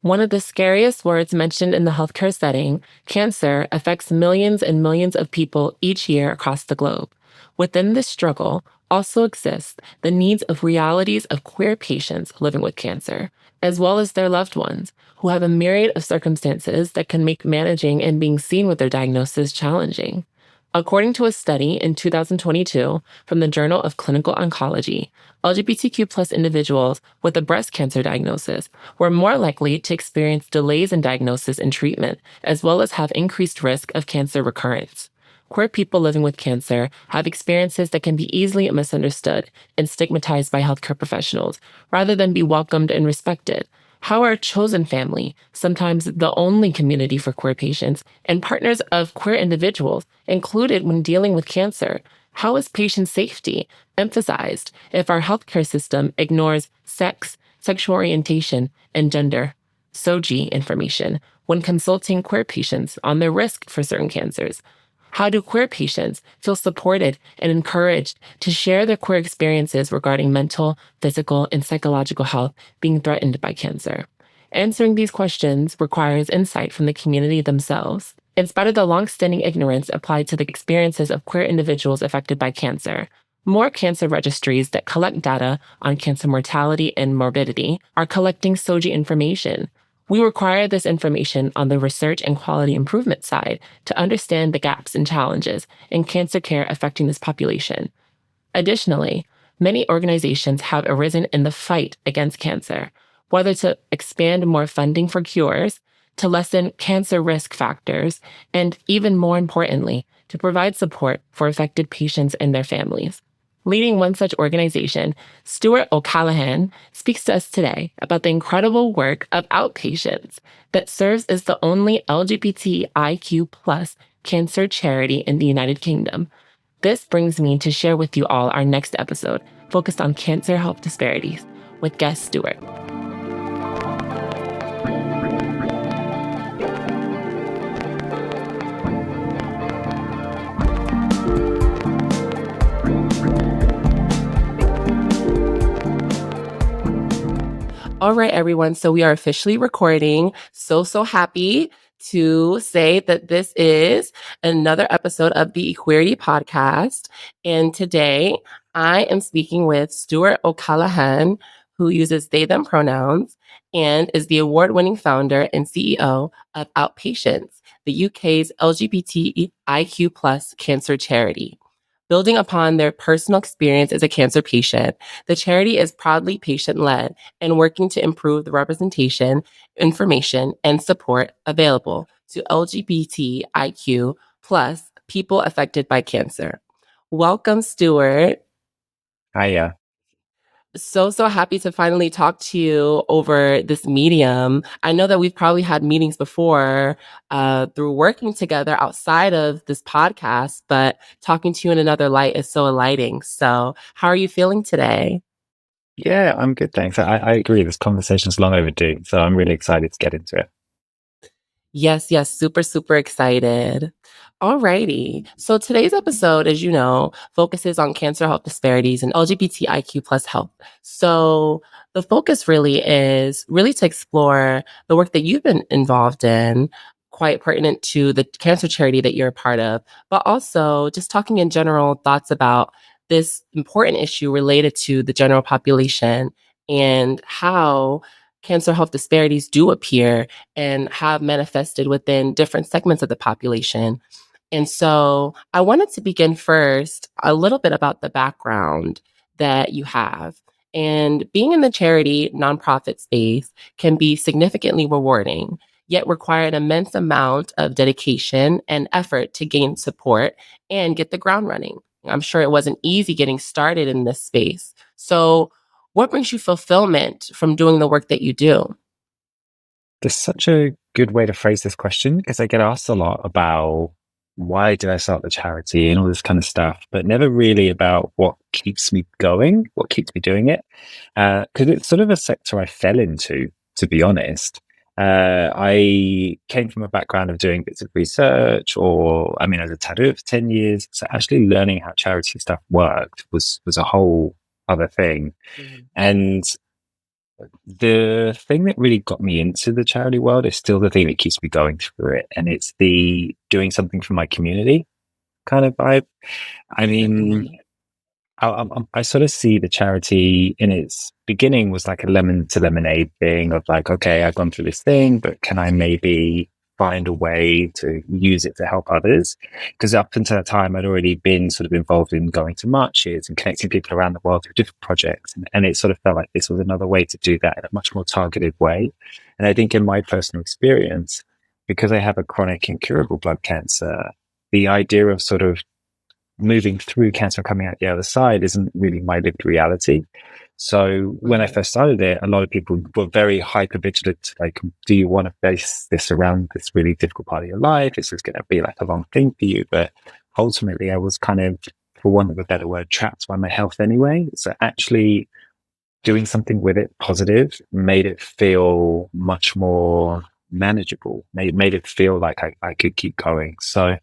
One of the scariest words mentioned in the healthcare setting, cancer affects millions and millions of people each year across the globe. Within this struggle also exists the needs of realities of queer patients living with cancer, as well as their loved ones, who have a myriad of circumstances that can make managing and being seen with their diagnosis challenging. According to a study in 2022 from the Journal of Clinical Oncology, LGBTQ plus individuals with a breast cancer diagnosis were more likely to experience delays in diagnosis and treatment, as well as have increased risk of cancer recurrence. Queer people living with cancer have experiences that can be easily misunderstood and stigmatized by healthcare professionals, rather than be welcomed and respected. How are chosen family, sometimes the only community for queer patients, and partners of queer individuals included when dealing with cancer? How is patient safety emphasized if our healthcare system ignores sex, sexual orientation, and gender, SOGI information, when consulting queer patients on their risk for certain cancers? How do queer patients feel supported and encouraged to share their queer experiences regarding mental, physical, and psychological health being threatened by cancer? Answering these questions requires insight from the community themselves. In spite of the longstanding ignorance applied to the experiences of queer individuals affected by cancer, more cancer registries that collect data on cancer mortality and morbidity are collecting SOGI information. We require this information on the research and quality improvement side to understand the gaps and challenges in cancer care affecting this population. Additionally, many organizations have arisen in the fight against cancer, whether to expand more funding for cures, to lessen cancer risk factors, and even more importantly, to provide support for affected patients and their families. Leading one such organization, Stewart O'Callaghan speaks to us today about the incredible work of OUTpatients that serves as the only LGBTIQ plus cancer charity in the United Kingdom. This brings me to share with you all our next episode, focused on cancer health disparities, with guest Stewart. All right, everyone. So we are officially recording. So happy to say that this is another episode of the Equerity Podcast. And today I am speaking with Stewart O'Callaghan, who uses they, them pronouns and is the award-winning founder and CEO of OUTpatients, the UK's LGBTIQ plus cancer charity. Building upon their personal experience as a cancer patient, the charity is proudly patient-led and working to improve the representation, information, and support available to LGBTIQ plus people affected by cancer. Welcome, Stewart. Hiya. So happy to finally talk to you over this medium. I know that we've probably had meetings before through working together outside of this podcast, but talking to you in another light is so enlightening. So how are you feeling today? Yeah, I'm good, thanks. I agree. This conversation's long overdue, so I'm really excited to get into it. Yes, super excited. Alrighty. So today's episode, as you know, focuses on cancer health disparities and LGBTIQ plus health. So the focus really is really to explore the work that you've been involved in, quite pertinent to the cancer charity that you're a part of, but also just talking in general thoughts about this important issue related to the general population and how cancer health disparities do appear and have manifested within different segments of the population. And so I wanted to begin first a little bit about the background that you have. And being in the charity nonprofit space can be significantly rewarding, yet require an immense amount of dedication and effort to gain support and get the ground running. I'm sure it wasn't easy getting started in this space. So, what brings you fulfillment from doing the work that you do? There's such a good way to phrase this question because I get asked a lot about why did I start the charity and all this kind of stuff, but never really about what keeps me going, what keeps me doing it. Because it's sort of a sector I fell into, to be honest. I came from a background of doing bits of research, I was a tattooer for 10 years. So actually learning how charity stuff worked was a whole other thing. Mhm. And The thing that really got me into the charity world is still the thing that keeps me going through it, and it's the doing something for my community kind of vibe. I mean, Certainly. I sort of see the charity in its beginning was like a lemon to lemonade thing of like, okay, I've gone through this thing, but can I maybe find a way to use it to help others? Because up until that time, I'd already been sort of involved in going to marches and connecting people around the world through different projects. And it sort of felt like this was another way to do that in a much more targeted way. And I think in my personal experience, because I have a chronic incurable blood cancer, the idea of sort of moving through cancer and coming out the other side isn't really my lived reality. So when I Mhm. first started it, a lot of people were very hyper vigilant. Like, do you want to face this around this really difficult part of your life? It's just going to be like a long thing for you. But ultimately, I was kind of, for want of a better word, trapped by my health anyway. So actually doing something with it positive made it feel much more manageable, made it feel like I could keep going. So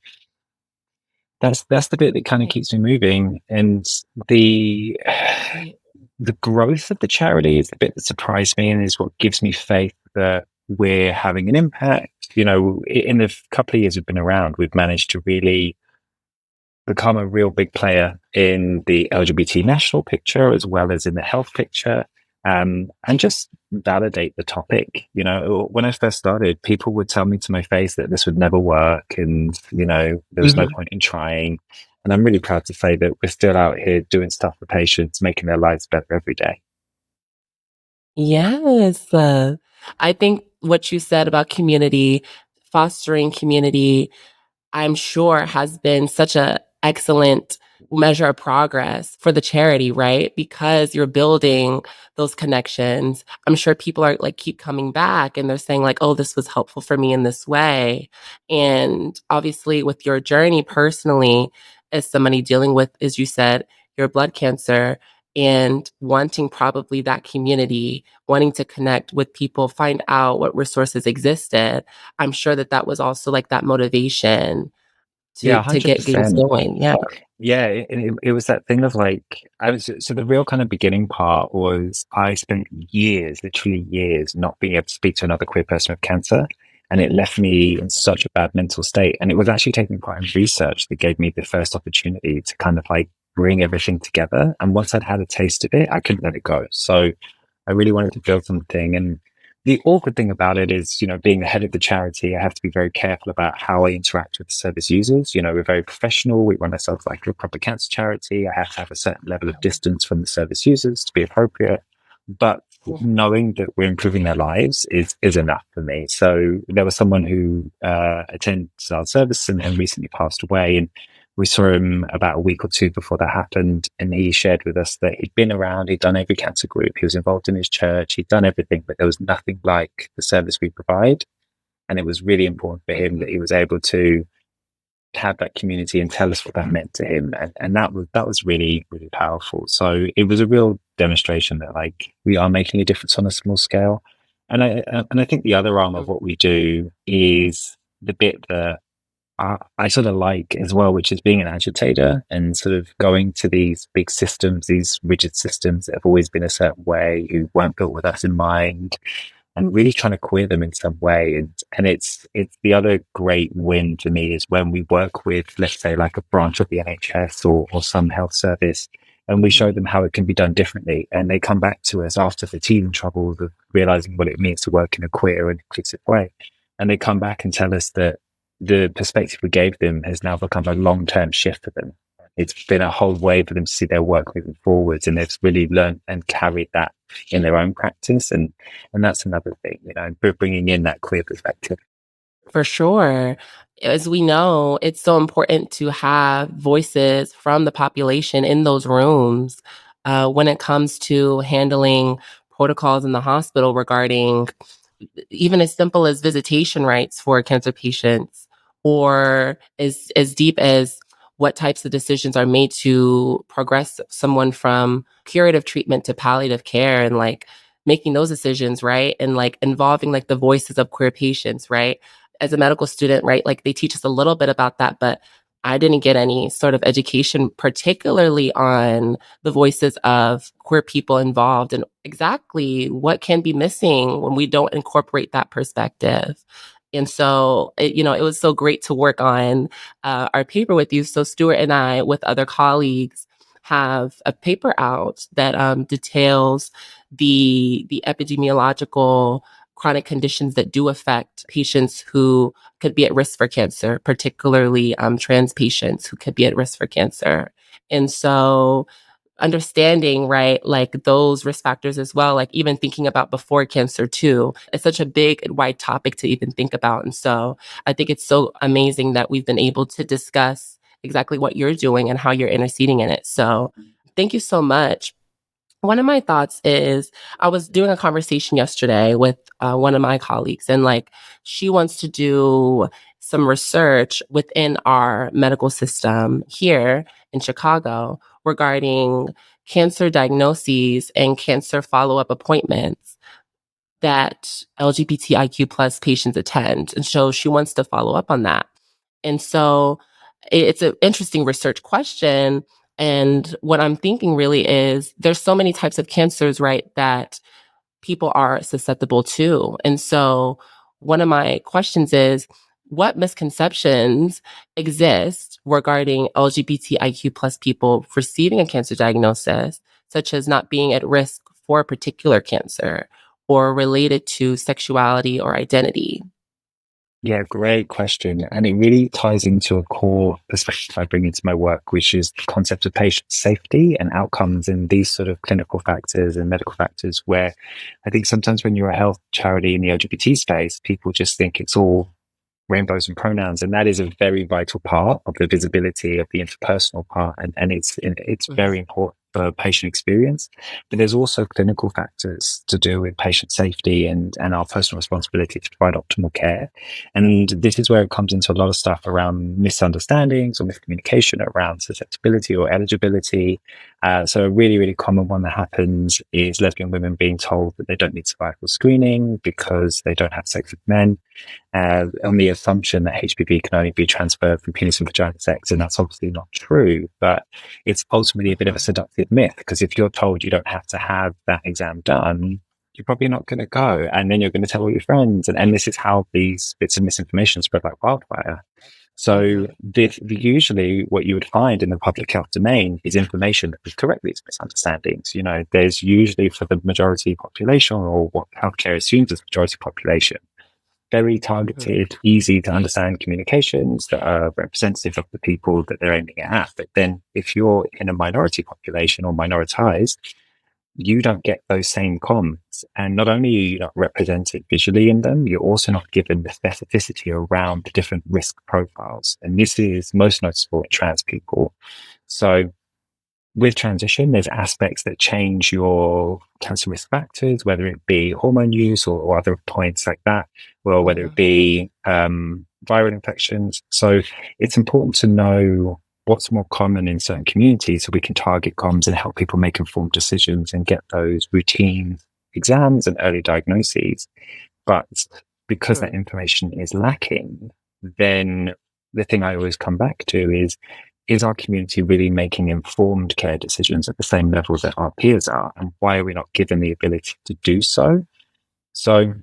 that's the bit that kind of Right. keeps me moving. And the Right. the growth of the charity is the bit that surprised me and is what gives me faith that we're having an impact. You know, in the couple of years we've been around, we've managed to really become a real big player in the LGBT national picture as well as in the health picture. And just validate the topic. You know, when I first started, people would tell me to my face that this would never work and, you know, there was no Mhm. point in trying. And I'm really proud to say that we're still out here doing stuff for patients, making their lives better every day. Yes. I think what you said about community, fostering community, I'm sure has been such a excellent measure of progress for the charity, right? Because you're building those connections. I'm sure people are like keep coming back and they're saying like, "Oh, this was helpful for me in this way." And obviously with your journey personally as somebody dealing with, as you said, your blood cancer and wanting probably that community, wanting to connect with people, find out what resources existed. I'm sure that that was also like that motivation Yeah, to get things 100%. going. Yeah. Yeah, it was that thing of like, I was, so the real kind of beginning part was I spent years, literally years, not being able to speak to another queer person with cancer. And it left me in such a bad mental state. And it was actually taking part in research that gave me the first opportunity to kind of like bring everything together. And once I'd had a taste of it, I couldn't let it go. So I really wanted to build something. And the awkward thing about it is, you know, being the head of the charity, I have to be very careful about how I interact with the service users. You know, we're very professional. We run ourselves like a proper cancer charity. I have to have a certain level of distance from the service users to be appropriate. But knowing that we're improving their lives is enough for me. So there was someone who attends our service and recently passed away, and we saw him about a week or two before that happened, and he shared with us that he'd been around, he'd done every cancer group, he was involved in his church, he'd done everything, but there was nothing like the service we provide. And it was really important for him that he was able to have that community and tell us what that meant to him. And that was really, really powerful. So it was a real demonstration that like we are making a difference on a small scale. And I think the other arm of what we do is the bit that I sort of like as well, which is being an agitator and sort of going to these big systems, these rigid systems that have always been a certain way, who weren't built with us in mind, and really trying to queer them in some way. And it's the other great win for me is when we work with, let's say, like a branch of the NHS or some health service, and we show Mhm. them how it can be done differently. And they come back to us after the teething troubles of realizing what it means to work in a queer and inclusive way. And they come back and tell us that the perspective we gave them has now become a long-term shift for them. It's been a whole way for them to see their work moving forwards, and they've really learned and carried that in their own practice. And that's another thing, you know, bringing in that queer perspective. For sure. As we know, it's so important to have voices from the population in those rooms when it comes to handling protocols in the hospital regarding even as simple as visitation rights for cancer patients, or as deep as what types of decisions are made to progress someone from curative treatment to palliative care and like making those decisions, right? And like involving like the voices of queer patients, right? As a medical student, right? Like they teach us a little bit about that, but I didn't get any sort of education, particularly on the voices of queer people involved and exactly what can be missing when we don't incorporate that perspective. And so, it was so great to work on our paper with you. So, Stuart and I, with other colleagues, have a paper out that details the epidemiological chronic conditions that do affect patients who could be at risk for cancer, particularly trans patients who could be at risk for cancer. And so, understanding, right, like those risk factors as well, like even thinking about before cancer too, it's such a big and wide topic to even think about. And so I think it's so amazing that we've been able to discuss exactly what you're doing and how you're interceding in it. So thank you so much. One of my thoughts is I was doing a conversation yesterday with one of my colleagues, and like she wants to do some research within our medical system here in Chicago regarding cancer diagnoses and cancer follow up appointments that LGBTIQ plus patients attend. And so she wants to follow up on that. And so it's an interesting research question. And what I'm thinking really is there's so many types of cancers, right, that people are susceptible to. And so one of my questions is what misconceptions exist regarding LGBTIQ plus people receiving a cancer diagnosis, such as not being at risk for a particular cancer or related to sexuality or identity? Yeah, great question. And it really ties into a core perspective I bring into my work, which is the concept of patient safety and outcomes in these sort of clinical factors and medical factors, where I think sometimes when you're a health charity in the LGBT space, people just think it's all rainbows and pronouns, and that is a very vital part of the visibility of the interpersonal part, and it's very important for patient experience. But there's also clinical factors to do with patient safety and our personal responsibility to provide optimal care. And this is where it comes into a lot of stuff around misunderstandings or miscommunication around susceptibility or eligibility. So a really, really common one that happens is lesbian women being told that they don't need cervical screening because they don't have sex with men, on the assumption that HPV can only be transferred from penis and vagina sex. And that's obviously not true, but it's ultimately a bit of a seductive myth, because if you're told you don't have to have that exam done, you're probably not going to go. And then you're going to tell all your friends. And this is how these bits of misinformation spread like wildfire. So usually what you would find in the public health domain is information that correctly these misunderstandings. There's usually, for the majority population, or what healthcare assumes as majority population, very targeted, easy to understand communications that are representative of the people that they're aiming at. But then if you're in a minority population or minoritized, you don't get those same comms. And not only are you not represented visually in them, you're also not given the specificity around the different risk profiles. And this is most noticeable in trans people. So with transition, there's aspects that change your cancer risk factors, whether it be hormone use or other points like that, or whether it be viral infections. So it's important to know what's more common in certain communities so we can target comms and help people make informed decisions and get those routine exams and early diagnoses. But because that information is lacking, then the thing I always come back to is our community really making informed care decisions at the same level that our peers are? And why are we not given the ability to do so? So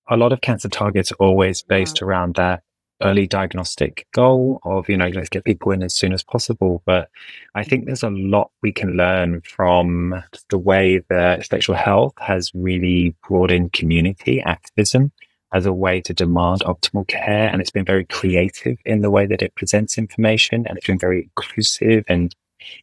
a lot of cancer targets are always based around that early diagnostic goal of, let's get people in as soon as possible. But I think there's a lot we can learn from the way that sexual health has really brought in community activism as a way to demand optimal care. And it's been very creative in the way that it presents information, and it's been very inclusive. And,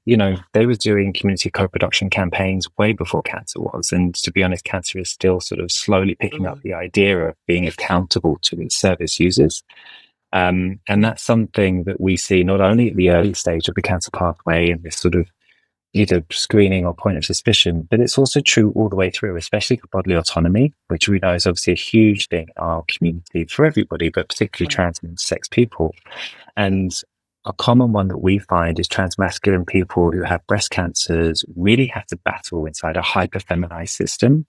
they were doing community co-production campaigns way before cancer was. And to be honest, cancer is still sort of slowly picking up the idea of being accountable to its service users. And that's something that we see not only at the early stage of the cancer pathway in this sort of either screening or point of suspicion, but it's also true all the way through, especially for bodily autonomy, which we know is obviously a huge thing in our community for everybody, but particularly trans and sex people. And a common one that we find is transmasculine people who have breast cancers really have to battle inside a hyper-feminized system.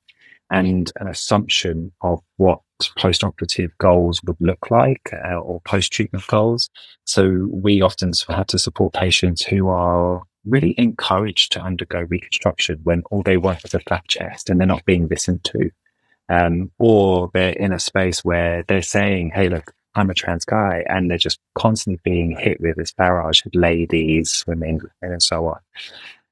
and an assumption of what post-operative goals would look like, or post-treatment goals. So we often have to support patients who are really encouraged to undergo reconstruction when all they want is a flat chest and they're not being listened to. Or they're in a space where they're saying, hey, look, I'm a trans guy, and they're just constantly being hit with this barrage of ladies, women, and so on.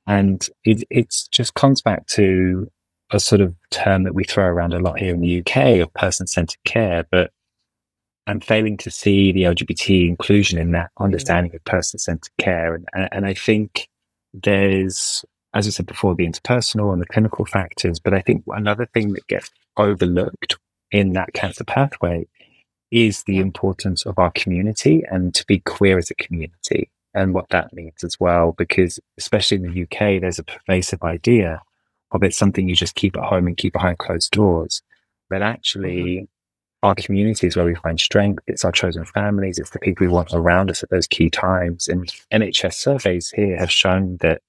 And it's just comes back to a sort of term that we throw around a lot here in the UK of person-centered care, but I'm failing to see the LGBT inclusion in that understanding of person-centered care. And I think there's, as I said before, the interpersonal and the clinical factors, but I think another thing that gets overlooked in that cancer pathway is the importance of our community and to be queer as a community and what that means as well. Because especially in the UK, there's a pervasive idea of it's something you just keep at home and keep behind closed doors. But actually, our community is where we find strength. It's our chosen families. It's the people we want around us at those key times. And NHS surveys here have shown that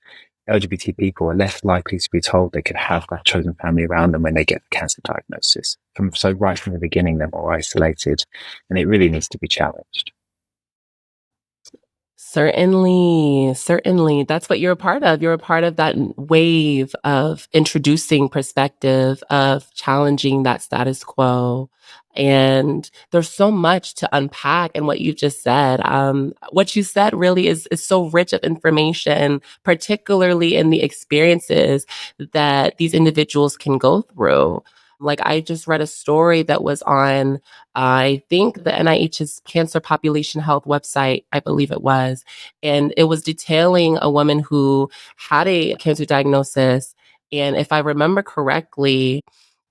LGBT people are less likely to be told they could have that chosen family around them when they get the cancer diagnosis. So right from the beginning, they're more isolated, and it really needs to be challenged. Certainly, certainly. That's what you're a part of. You're a part of that wave of introducing perspective, of challenging that status quo. And there's so much to unpack in what you just said. What you said really is so rich of information, particularly in the experiences that these individuals can go through. Like, I just read a story that was on, I think, the NIH's Cancer Population Health website, I believe it was. And it was detailing a woman who had a cancer diagnosis. And if I remember correctly,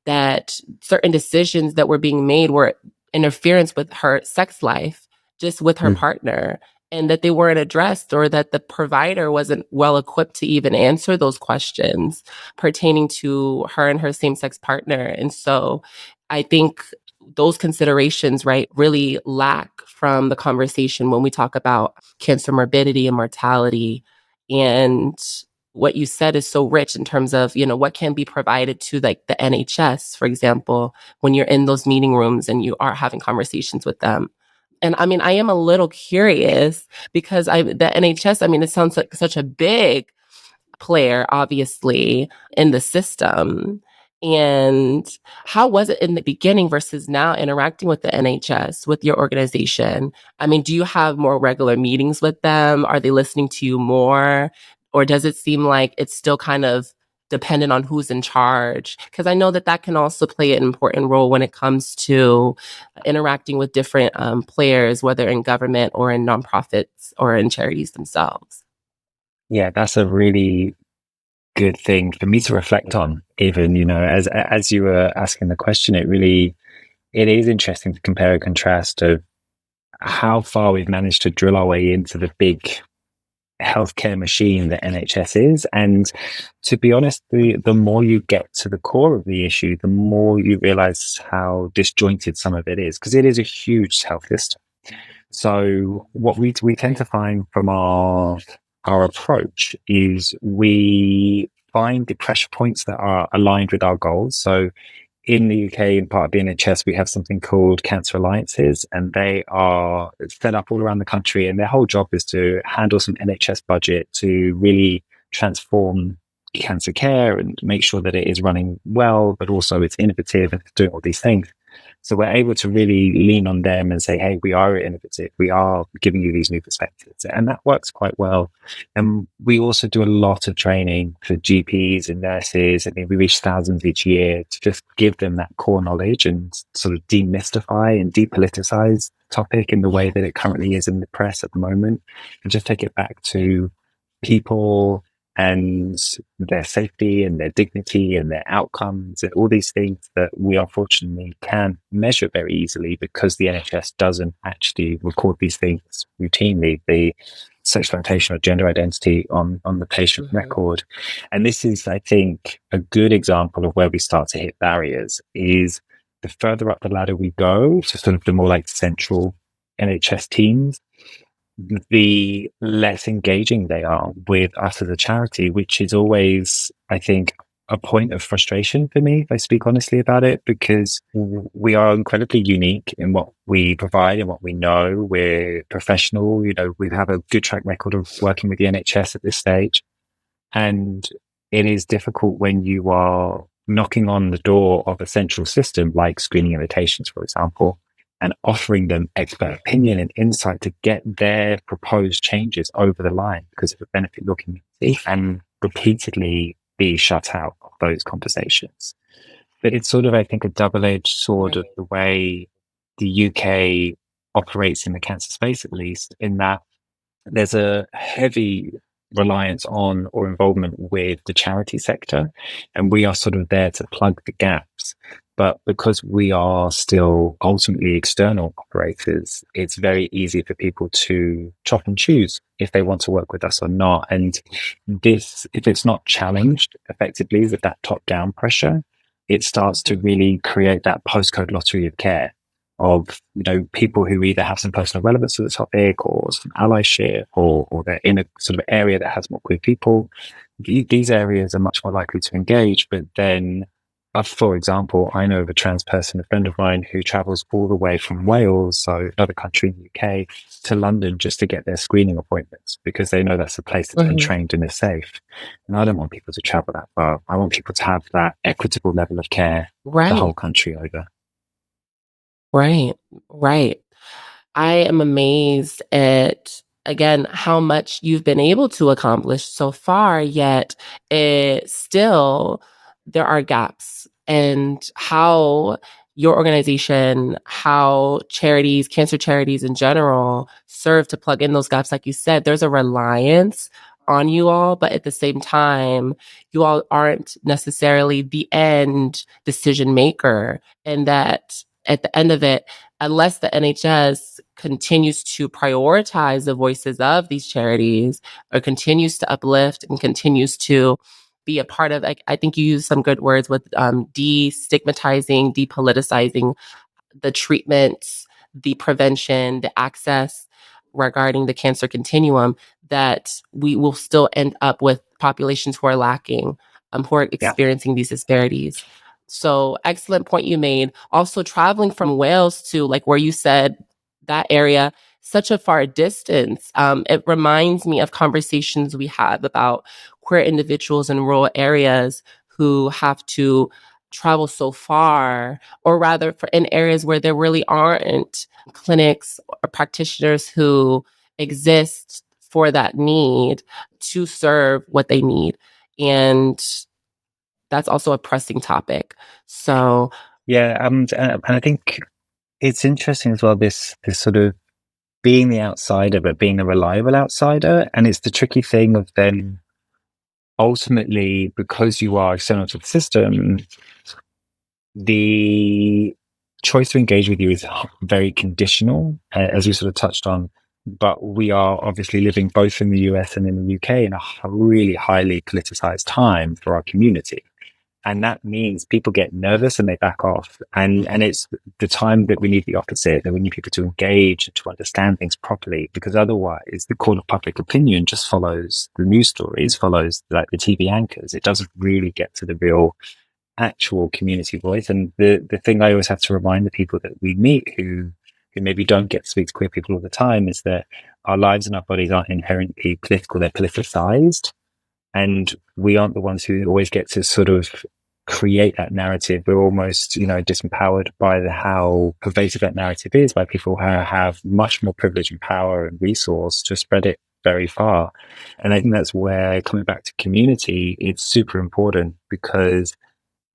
that certain decisions that were being made were interference with her sex life, just with her partner, and that they weren't addressed, or that the provider wasn't well equipped to even answer those questions pertaining to her and her same-sex partner. And so I think those considerations, right, really lack from the conversation when we talk about cancer morbidity and mortality. And what you said is so rich in terms of, what can be provided to, like, the NHS, for example, when you're in those meeting rooms and you are having conversations with them. And I mean, I am a little curious because the NHS, I mean, it sounds like such a big player, obviously, in the system. And how was it in the beginning versus now interacting with the NHS, with your organization? I mean, do you have more regular meetings with them? Are they listening to you more? Or does it seem like it's still kind of dependent on who's in charge? Because I know that that can also play an important role when it comes to interacting with different players, whether in government or in nonprofits or in charities themselves. Yeah, that's a really good thing for me to reflect on. Even, as you were asking the question, it is interesting to compare and contrast of how far we've managed to drill our way into the big healthcare machine that NHS is. And to be honest, the more you get to the core of the issue, the more you realize how disjointed some of it is, because it is a huge health system. So what we tend to find from our approach is we find the pressure points that are aligned with our goals. So in the UK, in part of the NHS, we have something called Cancer Alliances, and they are set up all around the country. And their whole job is to handle some NHS budget to really transform cancer care and make sure that it is running well, but also it's innovative and doing all these things. So we're able to really lean on them and say, hey, we are innovative. We are giving you these new perspectives. And that works quite well. And we also do a lot of training for GPs and nurses. I mean, we reach thousands each year to just give them that core knowledge and sort of demystify and depoliticize the topic in the way that it currently is in the press at the moment, and just take it back to people and their safety and their dignity and their outcomes and all these things that we unfortunately can measure very easily because the NHS doesn't actually record these things routinely, the sexual orientation or gender identity on the patient record. And this is, I think, a good example of where we start to hit barriers is the further up the ladder we go to sort of the more like central NHS teams, the less engaging they are with us as a charity, which is always, I think, a point of frustration for me, if I speak honestly about it, because we are incredibly unique in what we provide and what we know. We're professional, we have a good track record of working with the NHS at this stage. And it is difficult when you are knocking on the door of a central system like screening invitations, for example, and offering them expert opinion and insight to get their proposed changes over the line because of the benefit of your community, and repeatedly be shut out of those conversations. But it's sort of, I think, a double-edged sword of the way the UK operates in the cancer space, at least, in that there's a heavy reliance on or involvement with the charity sector, and we are sort of there to plug the gaps. But because we are still ultimately external operators, it's very easy for people to chop and choose if they want to work with us or not. And this, if it's not challenged effectively with that top down pressure, it starts to really create that postcode lottery of care of people who either have some personal relevance to the topic or some allyship, or they're in a sort of area that has more queer people. These areas are much more likely to engage. But then, for example, I know of a trans person, a friend of mine, who travels all the way from Wales, so another country in the UK, to London just to get their screening appointments because they know that's a place that's been trained and is safe. And I don't want people to travel that far. I want people to have that equitable level of care the whole country over. Right. I am amazed at, again, how much you've been able to accomplish so far, yet there are gaps, and how your organization, how charities, cancer charities in general, serve to plug in those gaps. Like you said, there's a reliance on you all, but at the same time, you all aren't necessarily the end decision maker, and that at the end of it, unless the NHS continues to prioritize the voices of these charities, or continues to uplift and continues to be a part of, like, I think you use some good words with destigmatizing, depoliticizing the treatments, the prevention, the access regarding the cancer continuum, that we will still end up with populations who are lacking, who are experiencing these disparities. So excellent point you made. Also, traveling from Wales to, like, where you said that area, such a far distance. It reminds me of conversations we have about queer individuals in rural areas who have to travel so far, or rather in areas where there really aren't clinics or practitioners who exist for that need to serve what they need. And that's also a pressing topic. So and I think it's interesting as well, this sort of being the outsider, but being a reliable outsider. And it's the tricky thing of then ultimately, because you are external to the system, the choice to engage with you is very conditional, as you sort of touched on. But we are obviously living both in the US and in the UK in a really highly politicized time for our community. And that means people get nervous and they back off. And it's the time that we need the opposite, that we need people to engage and to understand things properly, because otherwise the call of public opinion just follows the news stories, follows like the TV anchors. It doesn't really get to the real actual community voice. And the thing I always have to remind the people that we meet who maybe don't get to speak to queer people all the time is that our lives and our bodies aren't inherently political, they're politicized. And we aren't the ones who always get to sort of create that narrative. We're almost, disempowered by how pervasive that narrative is, by people who have much more privilege and power and resource to spread it very far. And I think that's where, coming back to community, it's super important, because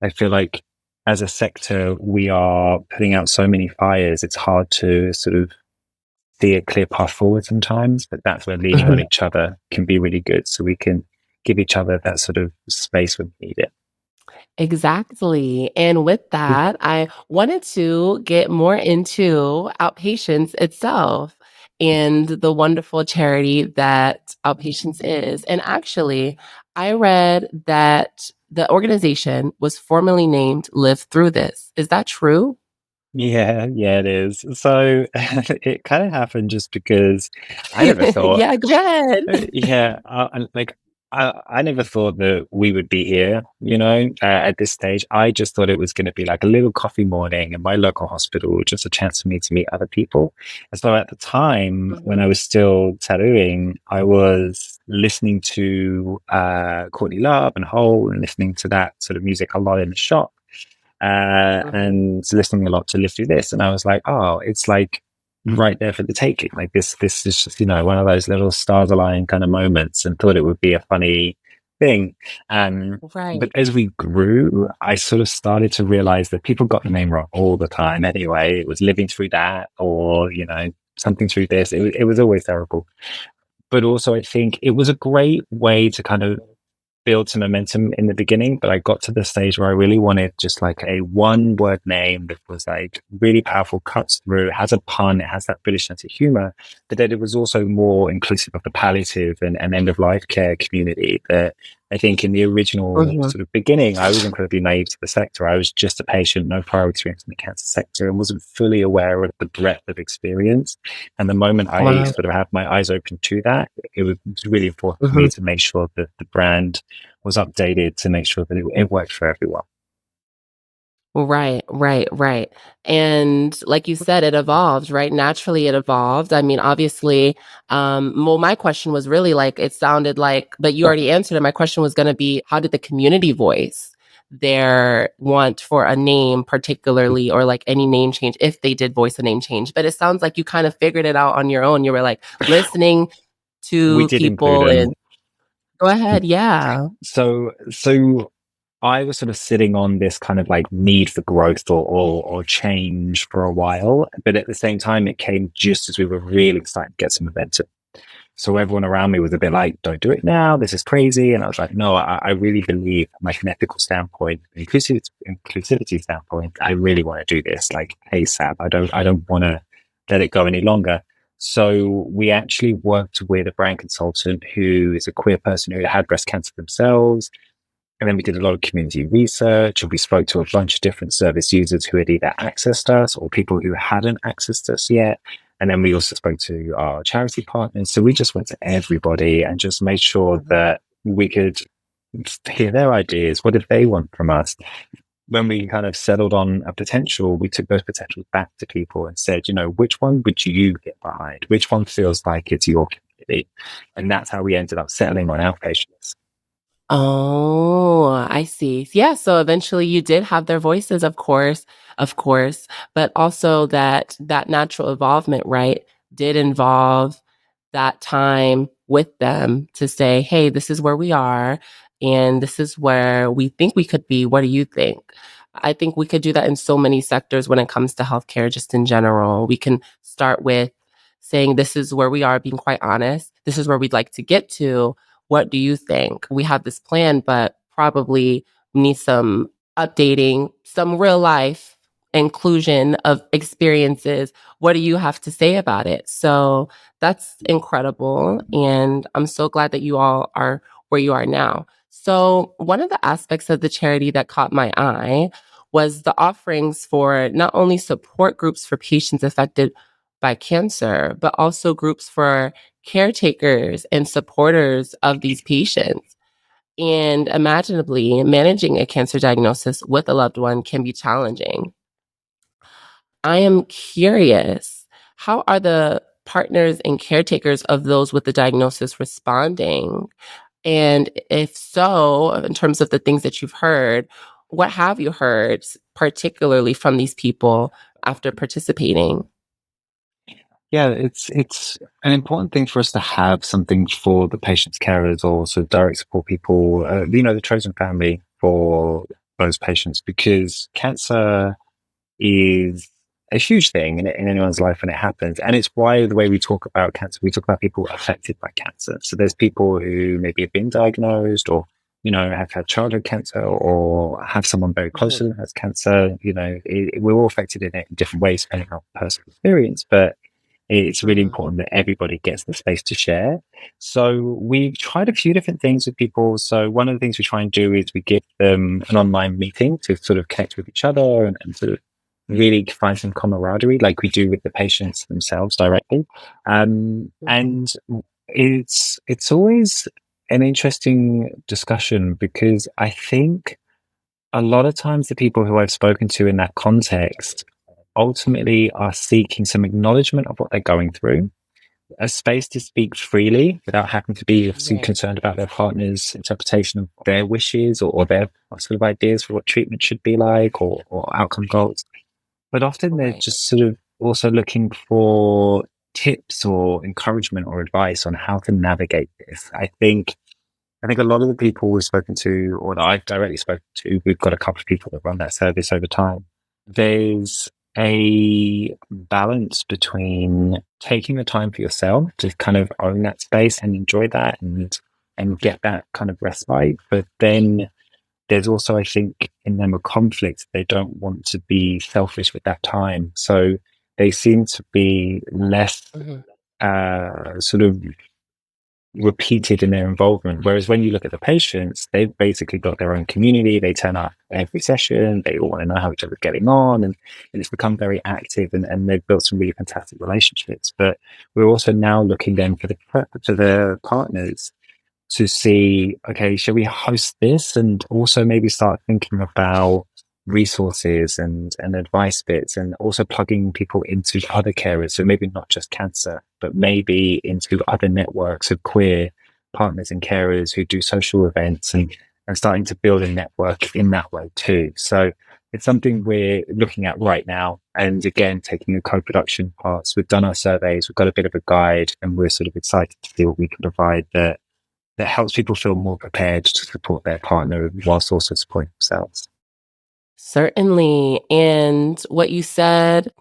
I feel like as a sector, we are putting out so many fires. It's hard to sort of see a clear path forward sometimes, but that's where leaning on each other can be really good. So we can give each other that sort of space when we need it. exactly. And with that, I wanted to get more into Outpatients itself and the wonderful charity that Outpatients is. And actually, I read that the organization was formerly named Live Through This. Is that true? Yeah, it is. So it kind of happened just because I never thought, Yeah, go ahead. yeah, like I never thought that we would be here, at this stage. I just thought it was going to be like a little coffee morning in my local hospital, just a chance for me to meet other people. And so at the time when I was still tattooing, I was listening to Courtney Love and Hole and listening to that sort of music a lot in the shop. And listening a lot to Live Through This. And I was like, oh, it's like right there for the taking. Like this is just, one of those little stars aligning kind of moments, and thought it would be a funny thing. But Right. as we grew, I sort of started to realize that people got the name wrong all the time anyway. It was living through that, or, something through this. It was always terrible. But also, I think it was a great way to kind of build some momentum in the beginning, but I got to the stage where I really wanted just like a one word name that was like really powerful, cuts through, it has a pun, it has that British sense of humor, but that it was also more inclusive of the palliative and end of life care community. That I think in the original Mhm. sort of beginning, I was incredibly naive to the sector. I was just a patient, no prior experience in the cancer sector, and wasn't fully aware of the breadth of experience. And the moment I Wow. sort of had my eyes open to that, it was really important for me Mhm. to make sure that the brand was updated to make sure that it worked for everyone. Right, right, right. And like you said, it evolved, right? Naturally, it evolved. I mean, obviously, well, my question was really like, it sounded like, but you already answered it. My question was going to be, how did the community voice their want for a name, particularly, or like any name change, if they did voice a name change? But it sounds like you kind of figured it out on your own. You were like listening We to did include people them. and go ahead. Yeah. So I was sort of sitting on this kind of like need for growth or change for a while, but at the same time, it came just as we were really starting to get some momentum. So everyone around me was a bit like, "Don't do it now. This is crazy." And I was like, "No, I really believe, like an ethical standpoint, inclusivity standpoint, I really want to do this like ASAP. I don't want to let it go any longer." So we actually worked with a brand consultant who is a queer person who had breast cancer themselves. And then we did a lot of community research, and we spoke to a bunch of different service users who had either accessed us or people who hadn't accessed us yet. And then we also spoke to our charity partners. So we just went to everybody and just made sure Mhm. that we could hear their ideas. What did they want from us? When we kind of settled on a potential, we took those potentials back to people and said, which one would you get behind? Which one feels like it's your community? And that's how we ended up settling on outpatients. Oh, I see. Yeah, so eventually you did have their voices, of course, but also that natural involvement, right, did involve that time with them to say, "Hey, this is where we are, and this is where we think we could be. What do you think?" I think we could do that in so many sectors when it comes to healthcare, just in general. We can start with saying, "This is where we are," being quite honest. "This is where we'd like to get to. What do you think? We have this plan, but probably need some updating, some real life inclusion of experiences. What do you have to say about it?" So that's incredible. And I'm so glad that you all are where you are now. So, one of the aspects of the charity that caught my eye was the offerings for not only support groups for patients affected by cancer, but also groups for caretakers and supporters of these patients. And imaginably, managing a cancer diagnosis with a loved one can be challenging. I am curious, how are the partners and caretakers of those with the diagnosis responding? And if so, in terms of the things that you've heard, what have you heard, particularly from these people after participating? Yeah, it's an important thing for us to have something for the patient's carers or sort of direct support people, the chosen family for those patients, because cancer is a huge thing in anyone's life when it happens. And it's why the way we talk about cancer, we talk about people affected by cancer. So there's people who maybe have been diagnosed or, have had childhood cancer or have someone very close to them has cancer. We're all affected in it in different ways depending on personal experience. But it's really Mhm. important that everybody gets the space to share. So we tried a few different things with people. So one of the things we try and do is we give them an online meeting to sort of connect with each other and sort of really find some camaraderie like we do with the patients themselves directly. Mhm. And it's always an interesting discussion because I think a lot of times the people who I've spoken to in that context ultimately are seeking some acknowledgement of what they're going through, a space to speak freely without having to be obviously Right. concerned about their partner's interpretation of their wishes or their sort of ideas for what treatment should be like or outcome goals. But often they're Right. just sort of also looking for tips or encouragement or advice on how to navigate this. I think a lot of the people we've spoken to, or that I've directly spoken to, we've got a couple of people that run that service over time. There's a balance between taking the time for yourself to kind of own that space and enjoy that and get that kind of respite. But then there's also, I think, in them a conflict. They don't want to be selfish with that time. So they seem to be less Mhm. sort of repeated in their involvement. Whereas when you look at the patients, they've basically got their own community. They turn up every session. They all want to know how each other's getting on, and it's become very active. And they've built some really fantastic relationships. But we're also now looking then for the partners to see, okay, shall we host this? And also maybe start thinking about resources and advice bits and also plugging people into other carers. So maybe not just cancer, but maybe into other networks of queer partners and carers who do social events and starting to build a network in that way too. So it's something we're looking at right now. And again, taking a co-production parts. We've done our surveys, we've got a bit of a guide, and we're sort of excited to see what we can provide that helps people feel more prepared to support their partner whilst also supporting themselves. Certainly. And what you said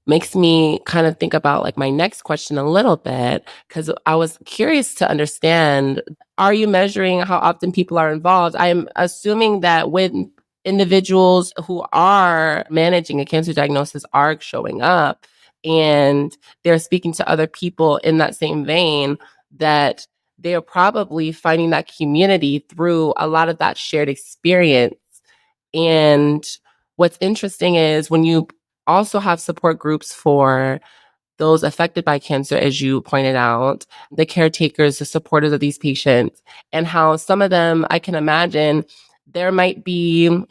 makes me kind of think about like my next question a little bit because I was curious to understand, are you measuring how often people are involved? I'm assuming that when individuals who are managing a cancer diagnosis are showing up and they're speaking to other people in that same vein, that they are probably finding that community through a lot of that shared experience. And what's interesting is when you also have support groups for those affected by cancer, as you pointed out, the caretakers, the supporters of these patients, and how some of them, I can imagine, there might be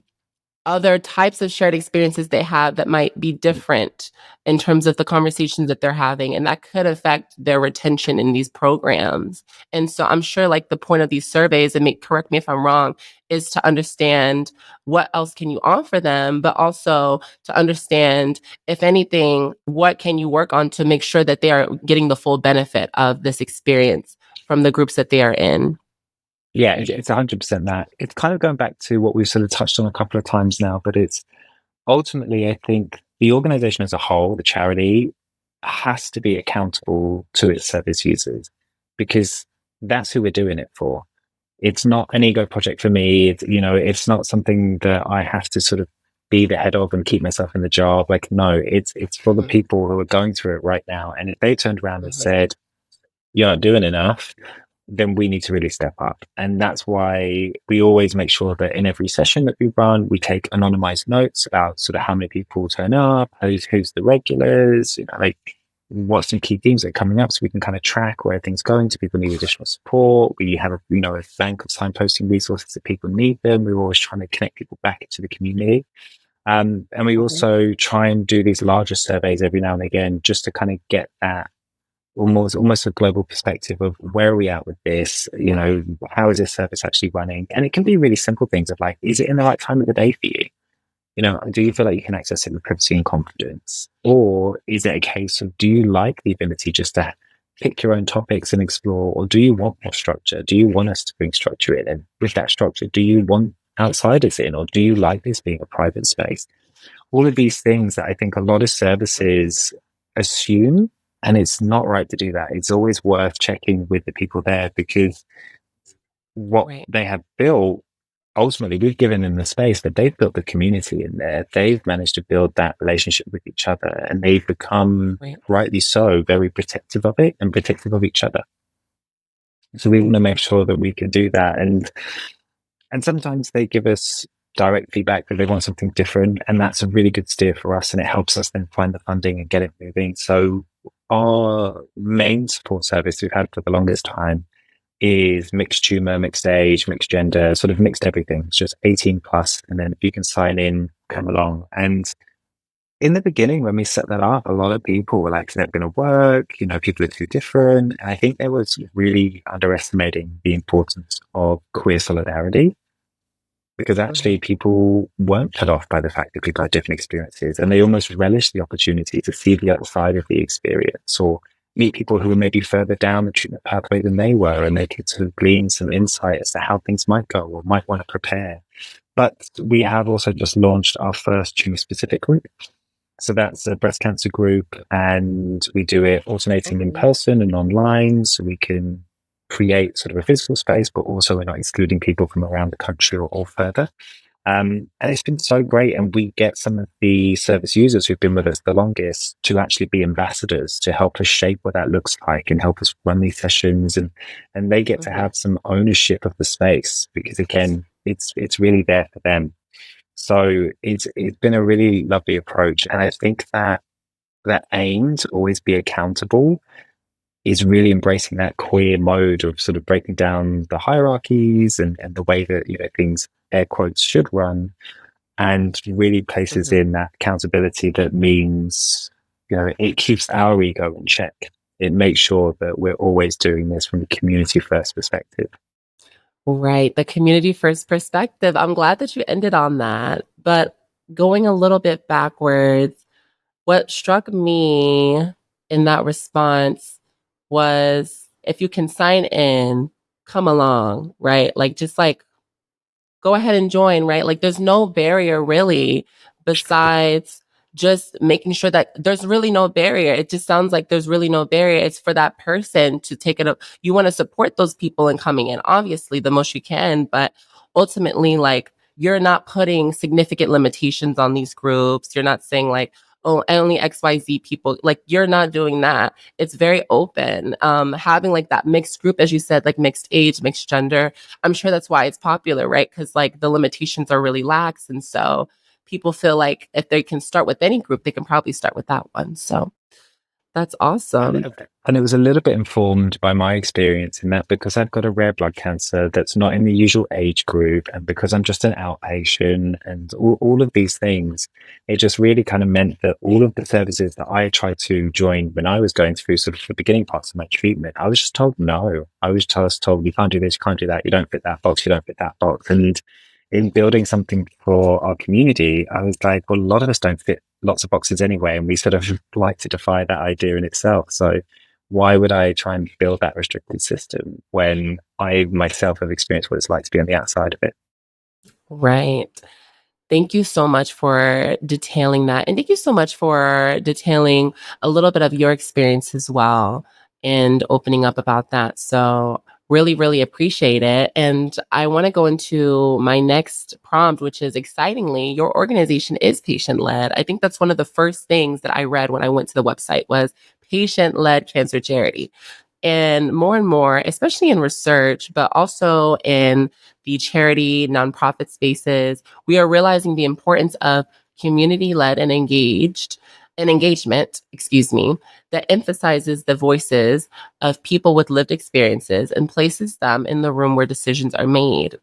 other types of shared experiences they have that might be different in terms of the conversations that they're having, and that could affect their retention in these programs. And so I'm sure like the point of these surveys, and correct me if I'm wrong, is to understand what else can you offer them, but also to understand, if anything, what can you work on to make sure that they are getting the full benefit of this experience from the groups that they are in. Yeah, it's 100% that. It's kind of going back to what we've sort of touched on a couple of times now, but it's ultimately, I think the organization as a whole, the charity, has to be accountable to its service users because that's who we're doing it for. It's not an ego project for me. It's not something that I have to sort of be the head of and keep myself in the job. Like, no, it's for the Mhm, people who are going through it right now. And if they turned around and mhm, said, "You're not doing enough," then we need to really step up. And that's why we always make sure that in every session that we run, we take anonymized notes about sort of how many people turn up, who's the regulars, like what's some key themes that are coming up so we can kind of track where things going to people need additional support. We have a bank of signposting resources that people need them. We're always trying to connect people back into the community. And we mhm. also try and do these larger surveys every now and again just to kind of get that almost a global perspective of where are we at with this, how is this service actually running? And it can be really simple things of like, is it in the right time of the day for you? Do you feel like you can access it with privacy and confidence? Or is it a case of, do you like the ability just to pick your own topics and explore? Or do you want more structure? Do you want us to bring structure in? And with that structure, do you want outsiders in? Or do you like this being a private space? All of these things that I think a lot of services assume, and it's not right to do that. It's always worth checking with the people there because what Right, they have built, ultimately, we've given them the space, but they've built the community in there. They've managed to build that relationship with each other, and they've become, right. rightly so, very protective of it and protective of each other. So we want to make sure that we can do that. And sometimes they give us direct feedback that they want something different. And that's a really good steer for us. And it helps us then find the funding and get it moving. So our main support service we've had for the longest time is mixed tumor, mixed age, mixed gender, sort of mixed everything. It's just 18 plus. And then if you can sign in, come along. And in the beginning, when we set that up, a lot of people were like, it's never going to work. You know, people are too different. And I think they was really underestimating the importance of queer solidarity because actually people weren't put off by the fact that people had different experiences and they almost relished the opportunity to see the other side of the experience or meet people who were maybe further down the treatment pathway than they were and they could sort of glean some insight as to how things might go or might want to prepare. But we have also just launched our first tumor specific group. So that's a breast cancer group, and we do it alternating in person and online, so we can create sort of a physical space, but also we're not excluding people from around the country or further. And it's been so great, and we get some of the service users who've been with us the longest to actually be ambassadors to help us shape what that looks like and help us run these sessions, and they get to have some ownership of the space because again, it's really there for them. So it's been a really lovely approach, and I think that that aim to always be accountable is really embracing that queer mode of sort of breaking down the hierarchies and the way that things air quotes should run, and really places in that accountability that means it keeps our ego in check. It makes sure that we're always doing this from a community first perspective. Right. The community first perspective. I'm glad that you ended on that. But going a little bit backwards, what struck me in that response was if you can sign in, come along, right? Like, just like, go ahead and join, right? Like, there's no barrier really besides just making sure that there's really no barrier. It just sounds like there's really no barrier. It's for that person to take it up. You want to support those people in coming in, obviously, the most you can, but ultimately, like, you're not putting significant limitations on these groups. You're not saying like, oh, only XYZ people. Like, you're not doing that. It's very open. Having like that mixed group, as you said, like mixed age, mixed gender. I'm sure that's why it's popular, right? Because like the limitations are really lax. And so people feel like if they can start with any group, they can probably start with that one. So that's awesome. And it was a little bit informed by my experience in that because I've got a rare blood cancer that's not in the usual age group, and because I'm just an outpatient and all of these things, it just really kind of meant that all of the services that I tried to join when I was going through sort of the beginning parts of my treatment, I was just told no. I was just told, you can't do this, you can't do that, you don't fit that box, you don't fit that box. And in building something for our community, I was like, well, a lot of us don't fit lots of boxes anyway, and we sort of like to defy that idea in itself. So why would I try and build that restricted system when I myself have experienced what it's like to be on the outside of it? Right. Thank you so much for detailing that. And thank you so much for detailing a little bit of your experience as well and opening up about that. So, really, really appreciate it. And I want to go into my next prompt, which is excitingly, your organization is patient led. I think that's one of the first things that I read when I went to the website was patient led cancer charity. And more, especially in research, but also in the charity nonprofit spaces, we are realizing the importance of community led and engagement, excuse me, that emphasizes the voices of people with lived experiences and places them in the room where decisions are made.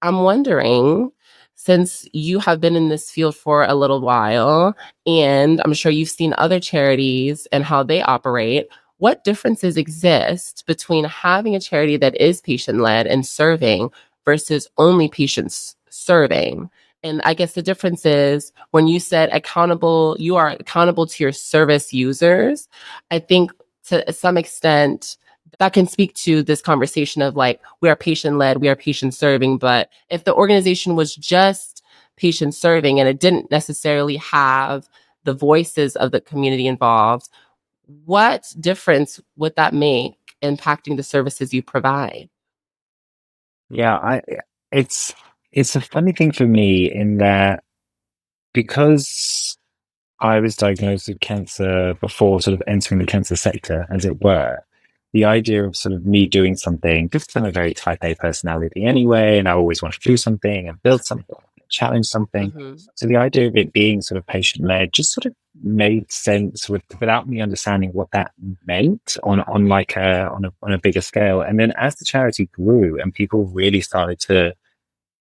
I'm wondering, since you have been in this field for a little while, and I'm sure you've seen other charities and how they operate, what differences exist between having a charity that is patient led and serving versus only patients serving? And I guess the difference is when you said accountable, you are accountable to your service users. I think to some extent, that can speak to this conversation of like, we are patient led, we are patient serving. But if the organization was just patient serving and it didn't necessarily have the voices of the community involved, what difference would that make impacting the services you provide? Yeah, it's it's a funny thing for me in that because I was diagnosed with cancer before sort of entering the cancer sector, as it were. The idea of sort of me doing something, because I'm a very type A personality anyway, and I always want to do something and build something, challenge something. Mm-hmm. So the idea of it being sort of patient led just sort of made sense without me understanding what that meant on like on a bigger scale. And then as the charity grew and people really started to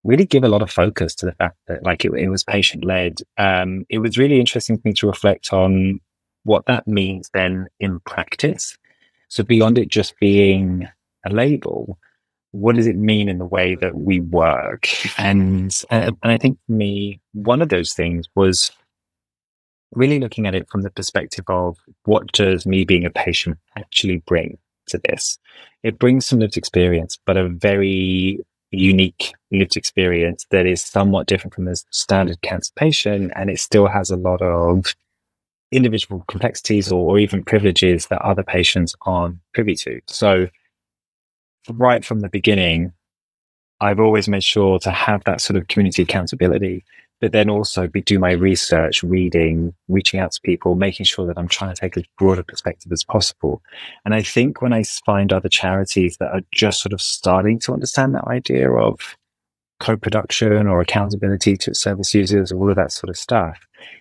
really give a lot of focus to the fact that like it was patient led, it was really interesting for me to reflect on what that means then in practice. So beyond it just being a label, what does it mean in the way that we work? And I think for me, one of those things was really looking at it from the perspective of what does me being a patient actually bring to this? It brings some lived experience, but a very unique lived experience that is somewhat different from the standard cancer patient. And it still has a lot of individual complexities or even privileges that other patients aren't privy to. So right from the beginning, I've always made sure to have that sort of community accountability, but then also do my research, reading, reaching out to people, making sure that I'm trying to take as broad a perspective as possible. And I think when I find other charities that are just sort of starting to understand that idea of co-production or accountability to service users, all of that sort of stuff,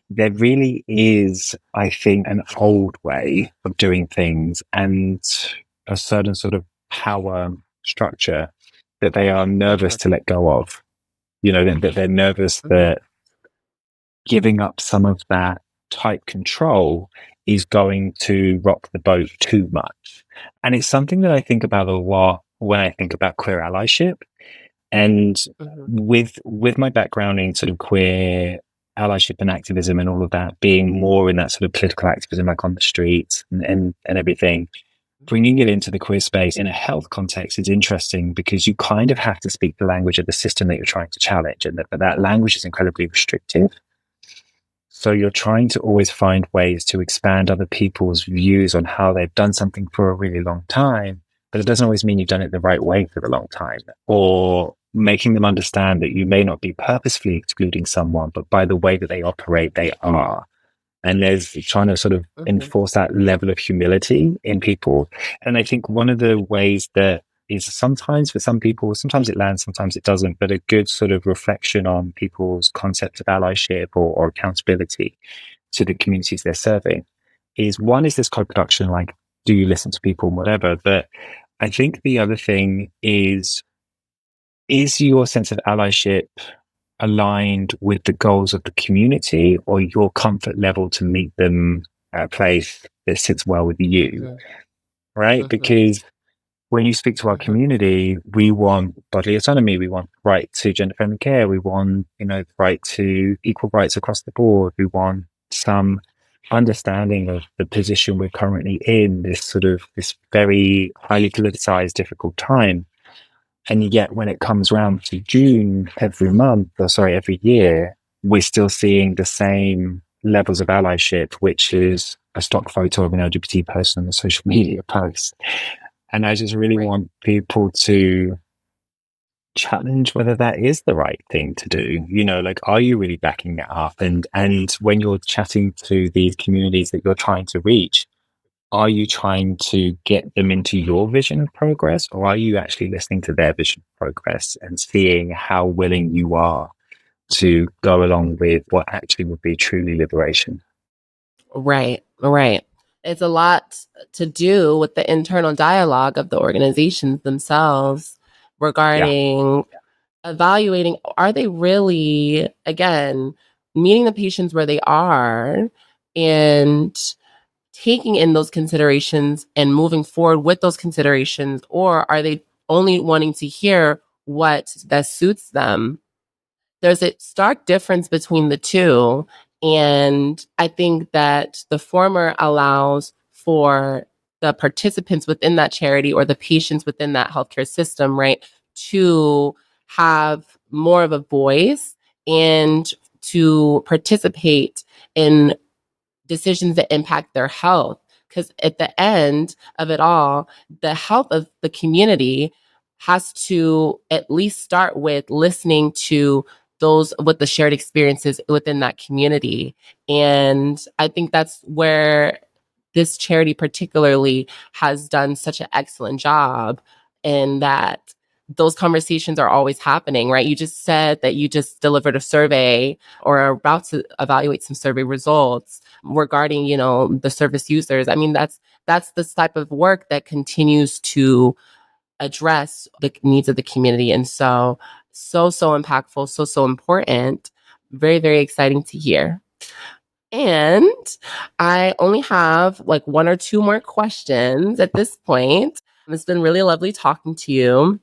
there really is, I think, an old way of doing things and a certain sort of power structure that they are nervous to let go of. You know, that they're nervous that giving up some of that tight control is going to rock the boat too much. And it's something that I think about a lot when I think about queer allyship. And with my background in sort of queer allyship and activism and all of that, being more in that sort of political activism, like on the streets and everything, bringing it into the queer space in a health context is interesting because you kind of have to speak the language of the system that you're trying to challenge, and that language is incredibly restrictive. So you're trying to always find ways to expand other people's views on how they've done something for a really long time, but it doesn't always mean you've done it the right way for a long time, or making them understand that you may not be purposefully excluding someone, but by the way that they operate, they are. And there's trying to sort of enforce that level of humility in people. And I think one of the ways that is sometimes for some people, sometimes it lands, sometimes it doesn't, but a good sort of reflection on people's concept of allyship or accountability to the communities they're serving is one is this co-production, like, do you listen to people and whatever? But I think the other thing is your sense of allyship aligned with the goals of the community or your comfort level to meet them at a place that sits well with you, right? Because when you speak to our community, we want bodily autonomy, we want right to gender-friendly care, we want, right to equal rights across the board, we want some understanding of the position we're currently in, this very highly politicized, difficult time. And yet when it comes round to June every year, we're still seeing the same levels of allyship, which is a stock photo of an LGBT person on a social media post. And I just really want people to challenge whether that is the right thing to do. Like, are you really backing it up? And when you're chatting to these communities that you're trying to reach, are you trying to get them into your vision of progress, or are you actually listening to their vision of progress and seeing how willing you are to go along with what actually would be truly liberation? Right. It's a lot to do with the internal dialogue of the organizations themselves regarding evaluating, are they really, again, meeting the patients where they are and taking in those considerations and moving forward with those considerations, or are they only wanting to hear what best suits them? There's a stark difference between the two. And I think that the former allows for the participants within that charity or the patients within that healthcare system, right, to have more of a voice and to participate in decisions that impact their health. Because at the end of it all, the health of the community has to at least start with listening to those with the shared experiences within that community. And I think that's where this charity particularly has done such an excellent job in that those conversations are always happening, right? You just said that you just delivered a survey or are about to evaluate some survey results regarding, the service users. I mean, that's the type of work that continues to address the needs of the community. And so impactful, so important. Very, very exciting to hear. And I only have like one or two more questions at this point. It's been really lovely talking to you.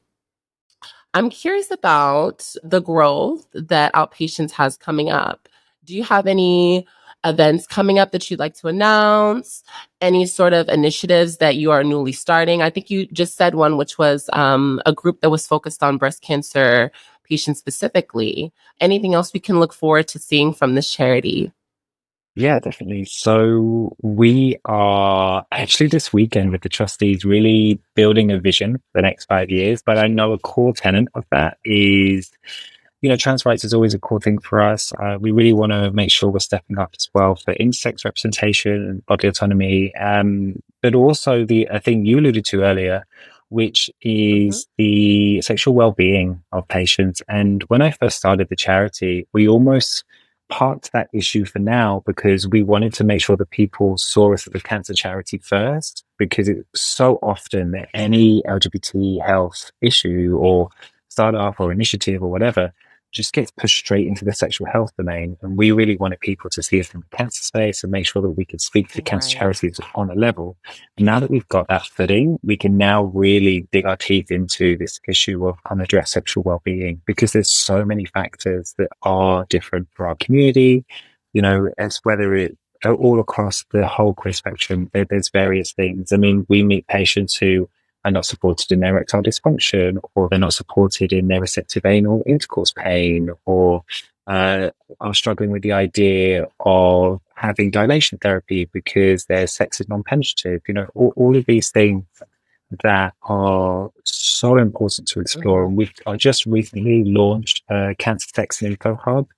I'm curious about the growth that Outpatients has coming up. Do you have any events coming up that you'd like to announce? Any sort of initiatives that you are newly starting? I think you just said one, which was a group that was focused on breast cancer patients specifically. Anything else we can look forward to seeing from this charity? Yeah, definitely. So we are actually this weekend with the trustees really building a vision for the next 5 years. But I know a core tenet of that is, trans rights is always a core thing for us. We really want to make sure we're stepping up as well for intersex representation and bodily autonomy. But also a thing you alluded to earlier, which Mhm. is the sexual well-being of patients. And when I first started the charity, we almost parked that issue for now because we wanted to make sure that people saw us as a cancer charity first, because it's so often that any LGBT health issue or startup or initiative or whatever just gets pushed straight into the sexual health domain. And we really wanted people to see us in the cancer space and make sure that we could speak to cancer Right. charities on a level. And now that we've got that footing, we can now really dig our teeth into this issue of unaddressed sexual well-being, because there's so many factors that are different for our community, as whether it all across the whole queer spectrum, there's various things. I mean, we meet patients who are not supported in their erectile dysfunction, or they're not supported in their receptive anal intercourse pain, or are struggling with the idea of having dilation therapy because their sex is non-penetrative. All of these things that are so important to explore. Mhm. And we've I just recently launched a Cancer Sex and Info Hub,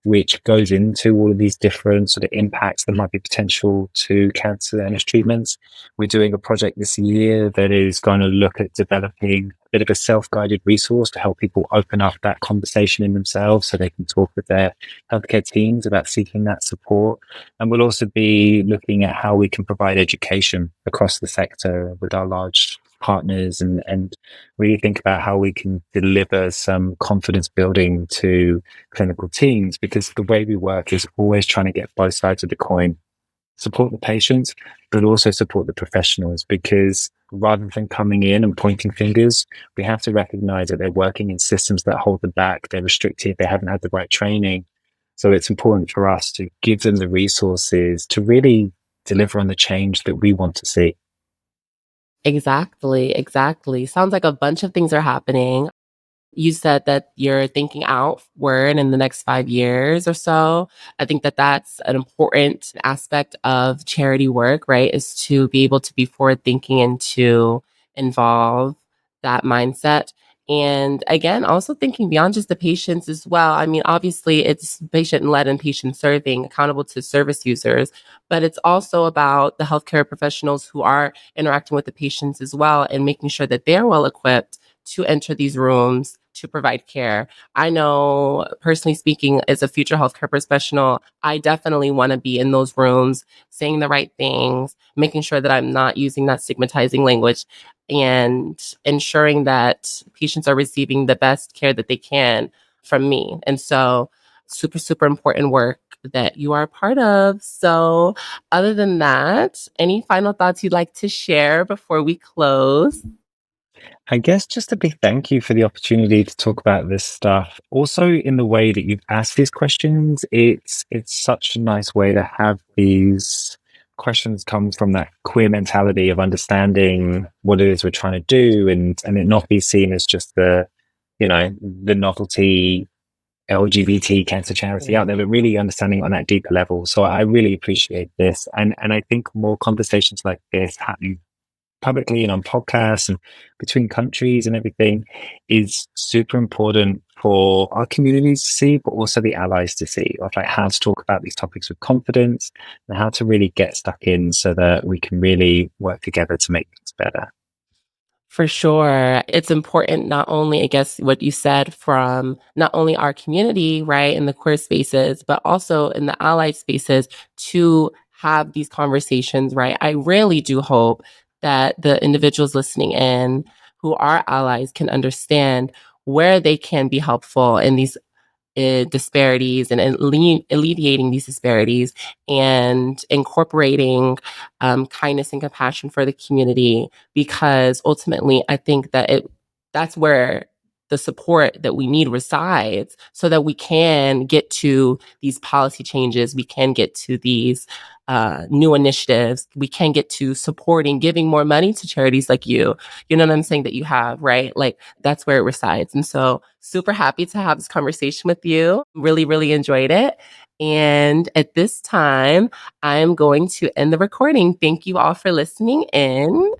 which goes into all of these different sort of impacts that might be potential to cancer and its treatments. We're doing a project this year that is going to look at developing a bit of a self-guided resource to help people open up that conversation in themselves so they can talk with their healthcare teams about seeking that support. And we'll also be looking at how we can provide education across the sector with our large partners, and really think about how we can deliver some confidence building to clinical teams, because the way we work is always trying to get both sides of the coin, support the patients, but also support the professionals, because rather than coming in and pointing fingers, we have to recognize that they're working in systems that hold them back, they're restricted, they haven't had the right training. So it's important for us to give them the resources to really deliver on the change that we want to see. Exactly, exactly. Sounds like a bunch of things are happening. You said that you're thinking outward in the next 5 years or so. I think that that's an important aspect of charity work, right? Is to be able to be forward thinking and to involve that mindset. And again, also thinking beyond just the patients as well. I mean, obviously, it's patient led and patient serving, accountable to service users, but it's also about the healthcare professionals who are interacting with the patients as well and making sure that they're well equipped to enter these rooms to provide care. I know, personally speaking, as a future healthcare professional, I definitely want to be in those rooms, saying the right things, making sure that I'm not using that stigmatizing language, and ensuring that patients are receiving the best care that they can from me. And so, super, super important work that you are a part of. So, other than that, any final thoughts you'd like to share before we close? I guess just a big thank you for the opportunity to talk about this stuff. Also, in the way that you've asked these questions, it's such a nice way to have these questions come from that queer mentality of understanding what it is we're trying to do, and it not be seen as just the novelty LGBT cancer charity out there, but really understanding on that deeper level. So I really appreciate this, and I think more conversations like this happening publicly and on podcasts and between countries and everything is super important for our communities to see, but also the allies to see, of like how to talk about these topics with confidence and how to really get stuck in so that we can really work together to make things better. For sure. It's important not only, I guess, what you said from not only our community, right, in the queer spaces, but also in the allied spaces to have these conversations, right? I really do hope that the individuals listening in who are allies can understand where they can be helpful in these disparities and alleviating these disparities and incorporating kindness and compassion for the community, because ultimately I think that that's where the support that we need resides, so that we can get to these policy changes, we can get to these new initiatives, we can get to supporting, giving more money to charities like you know what I'm saying, that you have, right? Like that's where it resides. And so super happy to have this conversation with you. Really, really enjoyed it. And at this time, I'm going to end the recording. Thank you all for listening in.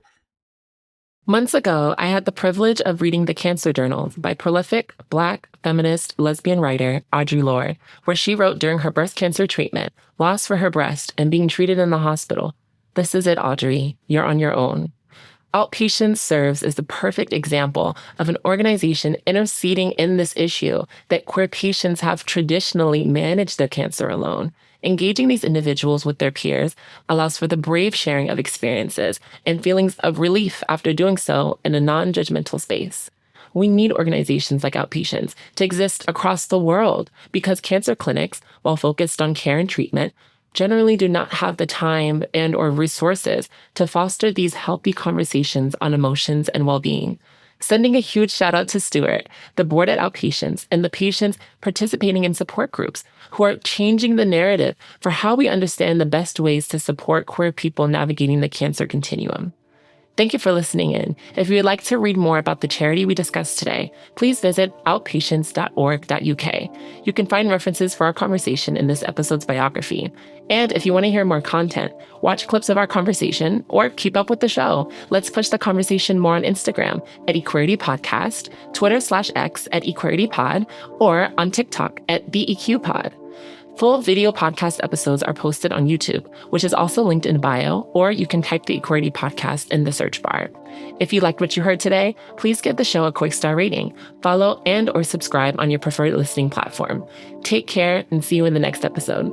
Months ago, I had the privilege of reading the Cancer Journals by prolific Black, feminist, lesbian writer Audre Lorde, where she wrote during her breast cancer treatment, loss for her breast, and being treated in the hospital. This is it, Audre. You're on your own. OUTpatients serves as the perfect example of an organization interceding in this issue that queer patients have traditionally managed their cancer alone. Engaging these individuals with their peers allows for the brave sharing of experiences and feelings of relief after doing so in a non-judgmental space. We need organizations like OUTpatients to exist across the world because cancer clinics, while focused on care and treatment, generally do not have the time and/or resources to foster these healthy conversations on emotions and well-being. Sending a huge shout out to Stewart, the board at OUTpatients, and the patients participating in support groups who are changing the narrative for how we understand the best ways to support queer people navigating the cancer continuum. Thank you for listening in. If you would like to read more about the charity we discussed today, please visit outpatients.org.uk. You can find references for our conversation in this episode's biography. And if you want to hear more content, watch clips of our conversation, or keep up with the show, let's push the conversation more on Instagram at Equerity Podcast, Twitter/X at Equerity Pod, or on TikTok at BEQ Pod. Full video podcast episodes are posted on YouTube, which is also linked in bio, or you can type the Equerity Podcast in the search bar. If you liked what you heard today, please give the show a quick star rating, follow and/or subscribe on your preferred listening platform. Take care and see you in the next episode.